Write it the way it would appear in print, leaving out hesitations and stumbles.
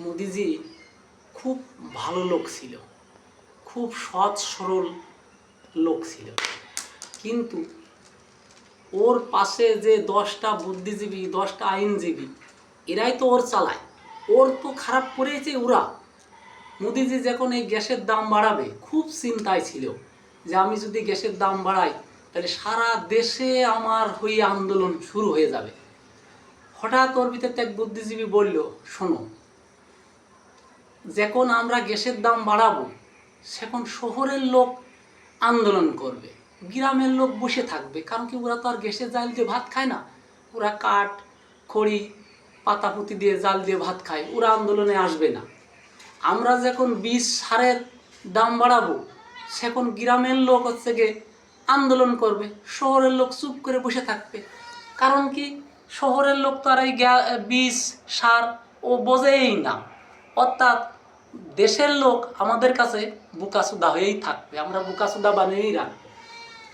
মোদিজি খুব ভালো লোক ছিল, খুব সৎ সরল লোক ছিল, কিন্তু ওর পাশে যে 10টা বুদ্ধিজীবী 10টা আইনজীবী এরাই তো ওর চালায়। ওর তো খারাপ করেছে ওরা। মোদিজি যখন এই গ্যাসের দাম বাড়াবে খুব চিন্তায় ছিল যে আমি যদি গ্যাসের দাম বাড়াই তাহলে সারা দেশে আমার হয়ে আন্দোলন শুরু হয়ে যাবে। হঠাৎ ওর ভিতরে এক বুদ্ধিজীবী বলল, শোনো, যখন আমরা গ্যাসের দাম বাড়াবো সেখন শহরের লোক আন্দোলন করবে, গ্রামের লোক বসে থাকবে, কারণ কি ওরা তো আর গ্যাসের জাল দিয়ে ভাত খায় না, ওরা কাঠ খড়ি পাতাপুতি দিয়ে জাল দিয়ে ভাত খায়, ওরা আন্দোলনে আসবে না। আমরা যখন বীজ সারের দাম বাড়াবো সেখন গ্রামের লোক গিয়ে আন্দোলন করবে, শহরের লোক চুপ করে বসে থাকবে। কারণ কি শহরের লোক তো আর এই বীজ সার ও বোঝেই না, অর্থাৎ দেশের লোক আমাদের কাছে বোকাচোদা হয়েই থাকবে, আমরা বোকাচোদা বানিয়েই রাখবো।